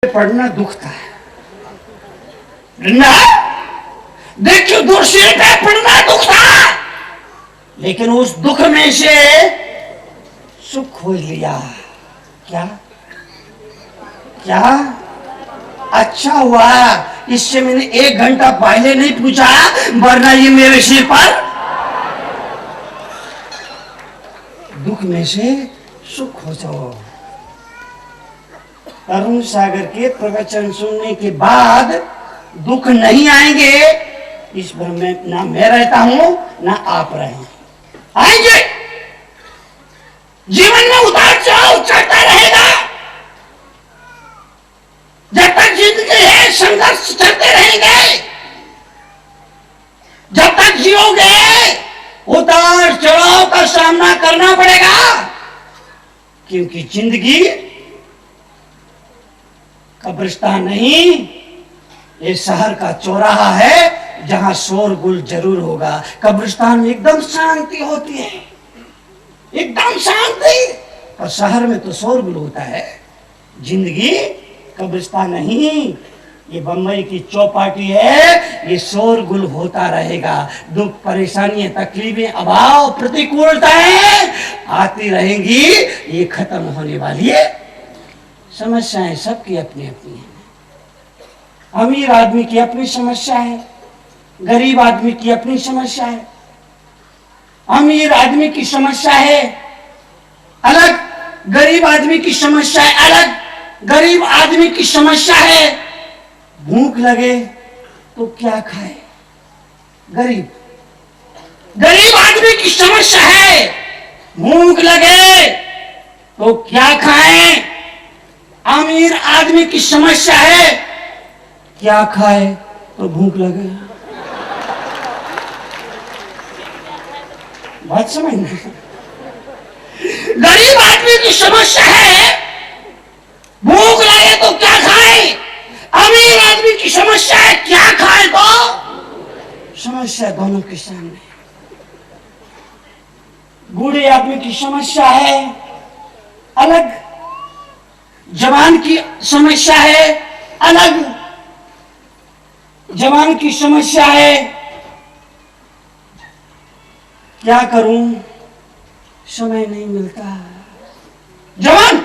पढ़ना दुख था ना, देखियो दूसरे पे पढ़ना दुख था, लेकिन उस दुख में से सुख खोज लिया। क्या क्या अच्छा हुआ, इससे मैंने 1 घंटा पहले नहीं पूछा, वरना ये मेरे सिर पर दुख में से सुख खोजो। अरुण सागर के प्रवचन सुनने के बाद दुख नहीं आएंगे, इस भ्रम में ना मैं रहता हूं ना आप रहे। आएंगे, जीवन में उतार चढ़ाव चढ़ता रहेगा। जब तक जिंदगी है संघर्ष चलते रहेंगे, जब तक जियोगे उतार चढ़ाव का सामना करना पड़ेगा, क्योंकि जिंदगी कब्रिस्तान नहीं, ये शहर का चौराहा है जहां शोरगुल जरूर होगा। कब्रिस्तान में एकदम शांति होती है, एकदम शांति, और शहर में तो शोरगुल होता है। जिंदगी कब्रिस्तान नहीं, ये बंबई की चौपाटी है, ये शोरगुल होता रहेगा। दुख, परेशानियां, तकलीफें, अभाव, प्रतिकूलताएं आती रहेंगी, ये खत्म होने वाली है। समस्याएं सबकी अपनी अपनी है। अमीर आदमी की अपनी समस्या है, गरीब आदमी की अपनी समस्या है। अमीर आदमी की समस्या है अलग, गरीब आदमी की समस्या है अलग। गरीब आदमी की समस्या है भूख लगे तो क्या खाए। गरीब आदमी की समस्या है भूख लगे तो क्या खाए। अमीर आदमी की समस्या है क्या खाए तो भूख लगे। बात समझना। गरीब आदमी की समस्या है भूख लगे तो क्या खाए। अमीर आदमी की समस्या है क्या खाए तो। समस्या दोनों के सामने। बूढ़े आदमी की समस्या है अलग, जवान की समस्या है अलग। जवान की समस्या है क्या करूं, समय नहीं मिलता। जवान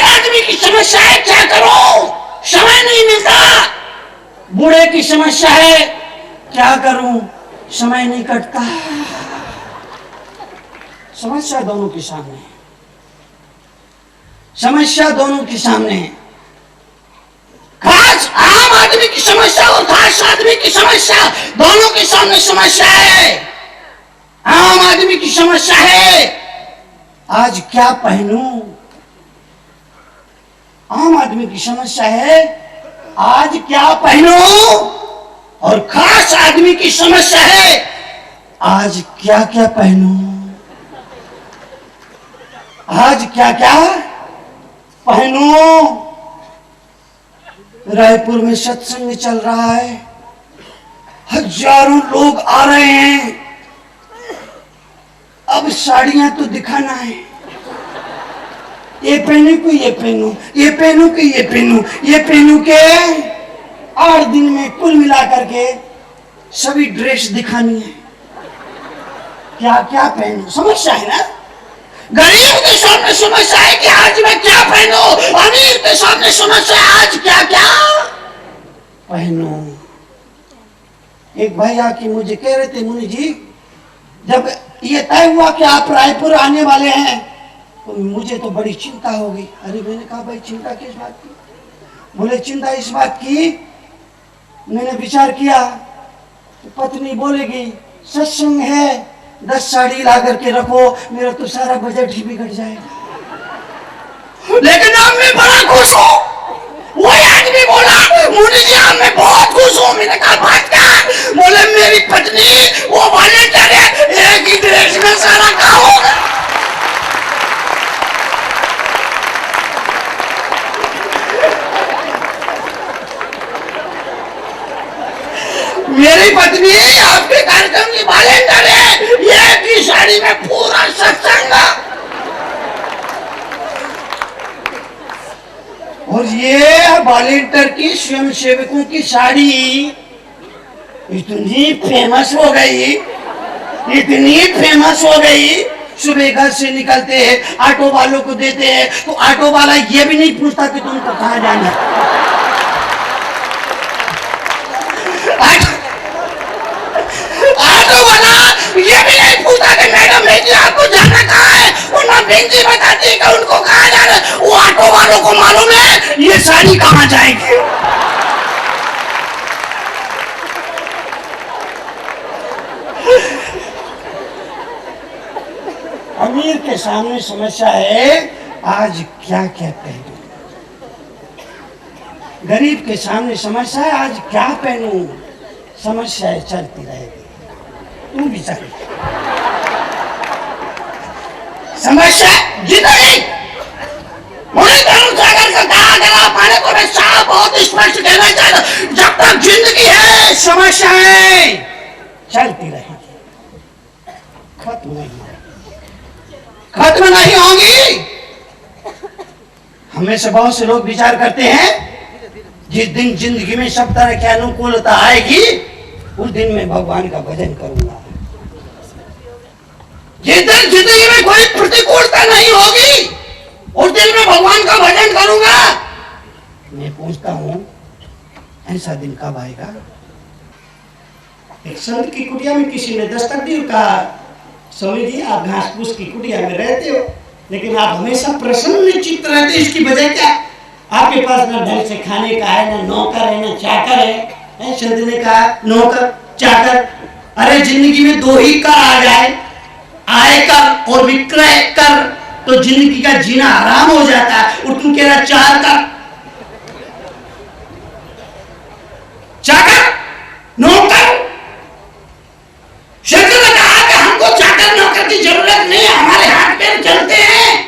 आदमी की समस्या है क्या करूं, समय नहीं मिलता। बूढ़े की समस्या है क्या करूं, समय नहीं कटता। समस्या दोनों के सामने है, समस्या दोनों के सामने है। खास आम आदमी की समस्या और खास आदमी की समस्या दोनों के सामने समस्या है। आम आदमी की समस्या है आज क्या पहनूं। आम आदमी की समस्या है आज क्या पहनूं, और खास आदमी की समस्या है आज क्या क्या पहनूं, आज क्या क्या पहनूं। रायपुर में सत्संग चल रहा है, हजारों लोग आ रहे हैं। अब साड़ियां तो दिखाना है, ये पहनू को ये पहनू, ये पहनू को ये पहनू, ये पहनू के 8 दिन में कुल मिलाकर के सभी ड्रेस दिखानी है। क्या क्या पहनू, समस्या है ना। गरीब के सामने समस्या है कि आज मैं क्या पहनूं, अमीर के सामने समस्या है आज क्या क्या पहनूं। एक भाई आके मुझे कह रहे थे, मुनि जी जब ये तय हुआ कि आप रायपुर आने वाले हैं तो मुझे तो बड़ी चिंता हो गई। अरे मैंने कहा भाई चिंता किस बात की। बोले चिंता इस बात की, मैंने विचार किया तो पत्नी बोलेगी सत्संग है 10 साड़ी ला करके रखो, मेरा तो सारा बजट ही बिगड़ जाएगा। लेकिन अब मैं बड़ा खुश हूँ। वो आदमी बोला मुनि जी अब मैं बहुत खुश हूँ। मैंने कहा बात क्या। बोले मेरी पत्नी वो वॉलेंटियर है, एक ही ड्रेस में सारा काम होगा। मेरी पत्नी आपके कार्यक्रम की वॉलेंटियर है, ये की साड़ी में पूरा सत्संग। और ये वॉलेंटियर की स्वयं सेवकों की साड़ी इतनी फेमस हो गई, इतनी फेमस हो गई। सुबह घर से निकलते हैं, ऑटो वालों को देते हैं, तो ऑटो वाला ये भी नहीं पूछता कि तुमको कहाँ जाना है। ऑटो वाला ये भी नहीं पूछता कि मैडम बेटी आपको जाना कहाँ है, वरना बेटी बताती है कि उनको कहाँ जाना है। वो ऑटो वालों को मालूम है ये साड़ी कहाँ जाएगी। अमीर के सामने समस्या है आज क्या क्या पहनूं, गरीब के सामने समस्या है आज क्या पहनूं। समस्याएं चलती रहेगी, तू भी चल। समस्या जितनी मुझे धर्म सागर का कहा गया पाने को मैं साफ बहुत स्पष्ट कहना चाहता, जब तक जिंदगी है समस्याएं चलती रहेगी, खत्म नहीं होगी। हमें से बहुत से लोग विचार करते हैं जिस दिन जिंदगी में सब तरह की अनुकूलता आएगी उस दिन मैं भगवान का भजन करूंगा। जिस दिन जिंदगी में कोई प्रतिकूलता नहीं होगी उस दिन मैं भगवान का भजन करूंगा। मैं पूछता हूं ऐसा दिन कब आएगा। एक संत की कुटिया में किसी ने दस्तक दी, कहा स्वामी जी आप घास फूस की कुटिया में रहते हो लेकिन आप हमेशा प्रसन्न चित्त रहते, इसकी वजह क्या? आपके पास ना ढंग से खाने का है, ना नौकर है, ना चाकर है। संत ने कहा नौकर चाकर, अरे जिंदगी में दो ही कर आ जाए, आय कर और विक्रय कर, तो जिंदगी का जीना आराम हो जाता है। और तुम कह रहा चार कर, चाकर नौकर। शंकर ने कहा कि हमको चाकर नौकर की जरूरत नहीं है, हमारे हाथ पैर चलते हैं।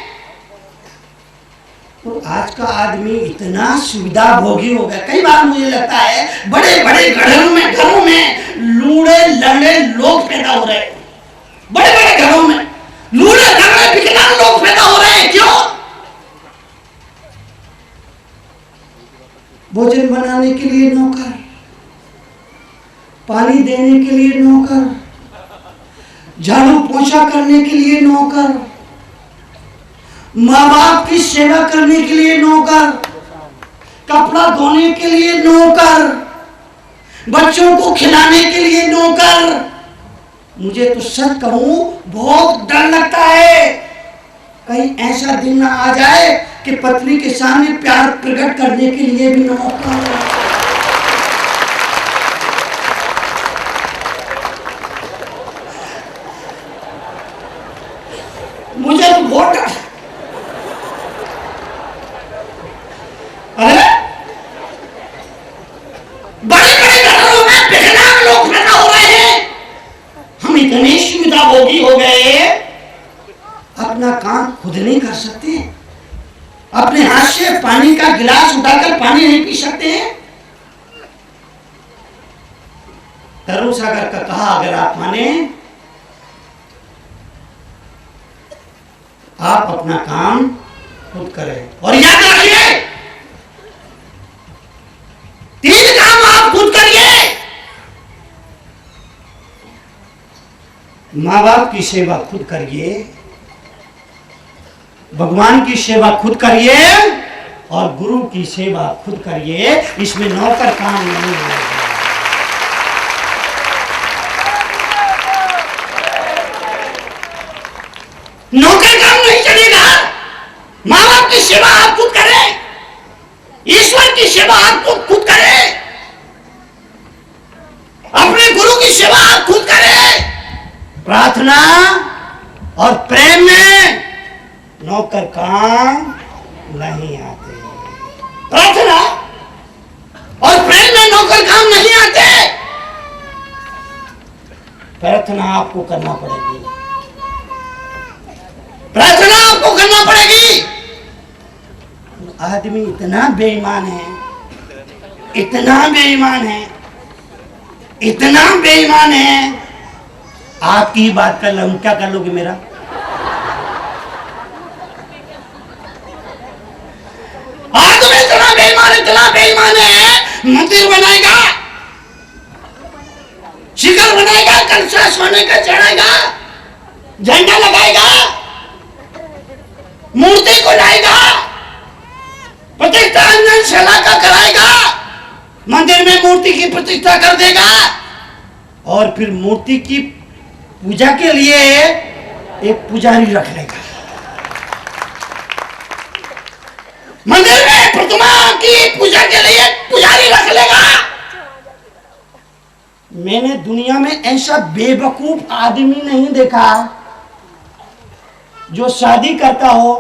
तो आज का आदमी इतना सुविधा भोगी हो गया। कई बार मुझे लगता है बड़े बड़े घरों में लूड़े लंगड़े लोग पैदा हो रहे हैं, बड़े बड़े घरों में लूड़े लंगड़े विकलांग लोग पैदा हो रहे हैं। क्यों? भोजन बनाने के लिए नौकर, पानी देने के लिए नौकर, झाड़ू पोछा करने के लिए नौकर, माँ बाप की सेवा करने के लिए नौकर, कपड़ा धोने के लिए नौकर, बच्चों को खिलाने के लिए नौकर। मुझे तो सच कहूं बहुत डर लगता है कहीं ऐसा दिन ना आ जाए कि पत्नी के सामने प्यार प्रकट करने के लिए भी नौकर। मुझे तो बहुत बड़े बड़े घरों में विकलांग लोग पैदा हो रहे हैं। हम इतने सुविधा भोगी हो गए अपना काम खुद नहीं कर सकते, अपने हाथ से पानी का गिलास उठाकर पानी नहीं पी सकते हैं। तरुण सागर का कहा अगर आप माने, आप अपना काम खुद करें। और याद रखिए 3 काम आप खुद करिए। माँ बाप की सेवा खुद करिए, भगवान की सेवा खुद करिए और गुरु की सेवा खुद करिए। इसमें नौकर काम नहीं है। नौकर काम नहीं चलेगा। माँ बाप की सेवा आप खुद करें, ईश्वर की सेवा आप खुद करें, अपने गुरु की सेवा आप खुद करें। प्रार्थना और प्रेम में नौकर काम नहीं आते। प्रार्थना और प्रेम में नौकर काम नहीं आते। प्रार्थना आपको करना पड़ेगी, प्रार्थना आपको करना पड़ेगी। आदमी इतना बेईमान है, इतना बेईमान है, इतना बेईमान है। आपकी बात कर लूं, क्या कर लोगे मेरा? आदमी इतना मंदिर बनाएगा, शिखर बनाएगा, कलशा सोने का चढ़ाएगा, झंडा लगाएगा, मूर्ति को लाएगा, प्रतिष्ठा अंजनशाला का कराएगा, मंदिर में मूर्ति की प्रतिष्ठा कर देगा और फिर मूर्ति की पूजा के लिए एक पुजारी रख लेगा। मंदिर में प्रतिमा की पूजा के लिए एक पुजारी रख लेगा। मैंने दुनिया में ऐसा बेवकूफ आदमी नहीं देखा जो शादी करता हो,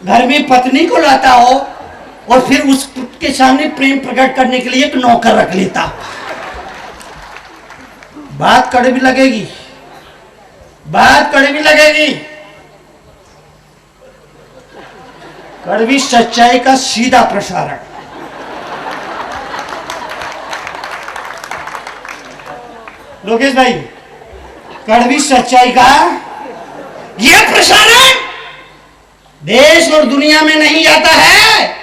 घर में पत्नी को लाता हो और फिर उसके सामने प्रेम प्रकट करने के लिए एक नौकर रख लेता। बात कड़वी लगेगी, बात कड़वी लगेगी, कड़वी सच्चाई का सीधा प्रसारण। लोकेश भाई, कड़वी सच्चाई का यह प्रसारण देश और दुनिया में नहीं जाता है,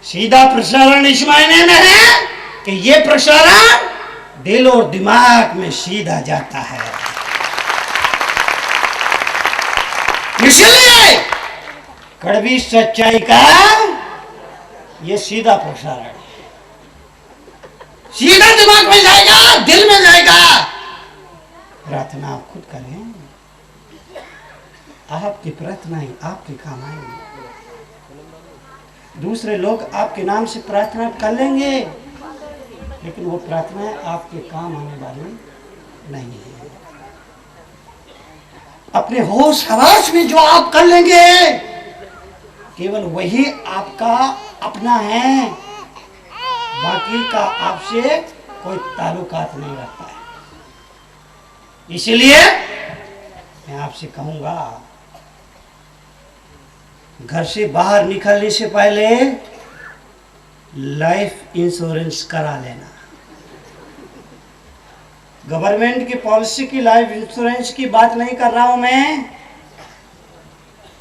सीधा प्रसारण इस मायने में है कि यह प्रसारण दिल और दिमाग में सीधा जाता है। इसलिए कड़वी सच्चाई का यह सीधा प्रसारण है, सीधा दिमाग में जाएगा, दिल में जाएगा। प्रार्थना आप खुद करें, आपकी प्रार्थनाएं आपके काम आएंगी। दूसरे लोग आपके नाम से प्रार्थना कर लेंगे, लेकिन वो प्रार्थनाएं आपके काम आने वाली नहीं है। अपने होश हवास में जो आप कर लेंगे, केवल वही आपका अपना है, बाकी का आपसे कोई ताल्लुकात नहीं रखता है। इसीलिए मैं आपसे कहूंगा, घर से बाहर निकलने से पहले लाइफ इंश्योरेंस करा लेना। गवर्नमेंट की पॉलिसी की लाइफ इंश्योरेंस की बात नहीं कर रहा हूं मैं।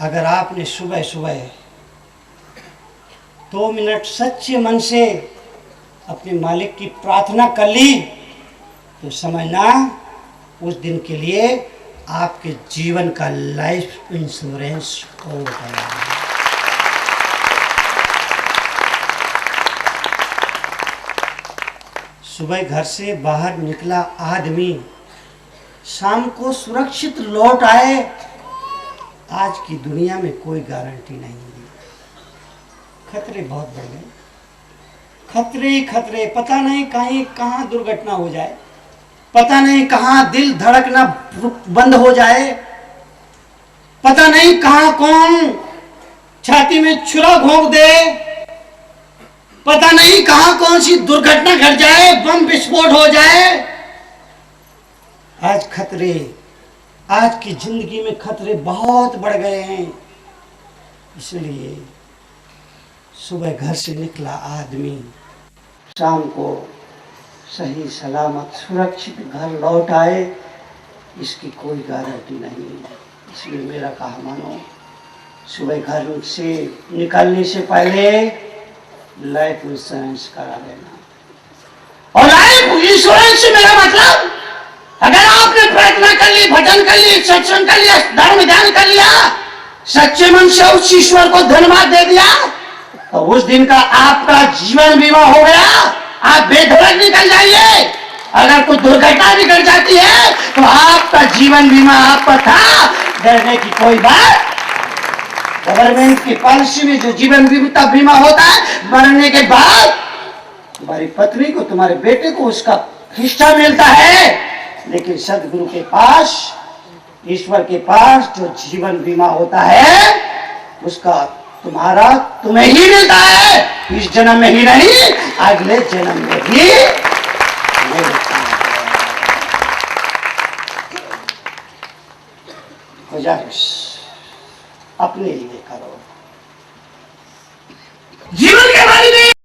अगर आपने सुबह सुबह 2 मिनट सच्चे मन से अपने मालिक की प्रार्थना कर ली, तो समझना उस दिन के लिए आपके जीवन का लाइफ इंश्योरेंस हो गया। सुबह घर से बाहर निकला आदमी शाम को सुरक्षित लौट आए, आज की दुनिया में कोई गारंटी नहीं है। खतरे बहुत बढ़ गए, खतरे ही खतरे। पता नहीं कहीं कहाँ दुर्घटना हो जाए, पता नहीं कहाँ दिल धड़कना बंद हो जाए, पता नहीं कहाँ कौन छाती में छुरा घोंप दे, पता नहीं कहाँ कौन सी दुर्घटना घट जाए, बम विस्फोट हो जाए। आज खतरे, आज की जिंदगी में खतरे बहुत बढ़ गए हैं। इसलिए सुबह घर से निकला आदमी शाम को सही सलामत सुरक्षित घर लौट आए, इसकी कोई गारंटी नहीं है। इसलिए मेरा कहा मानो, सुबह घर से निकलने से पहले लाइफ इंश्योरेंस करा लेना। और लाइफ इंश्योरेंस से मेरा मतलब, अगर आपने प्रार्थना कर ली, भजन कर ली, सत्संग कर लिया, धर्म ध्यान कर लिया, सच्चे मन से उस ईश्वर को धन्यवाद दे दिया, तो उस दिन का आपका जीवन बीमा हो गया। आप बेधड़क निकल जाइए। अगर कोई दुर्घटना भी घट जाती है तो आपका जीवन बीमा आप पर था, डरने की कोई बात। गवर्नमेंट की पॉलिसी में जो जीवन बीमा होता है, मरने के बाद तुम्हारी पत्नी को, तुम्हारे बेटे को उसका हिस्सा मिलता है, लेकिन सदगुरु के पास, ईश्वर के पास जो जीवन बीमा होता है, उसका तुम्हें ही मिलता है। इस जन्म में ही नहीं, अगले जन्म में भी मिलता है। गुजारिश अपने लिए करो।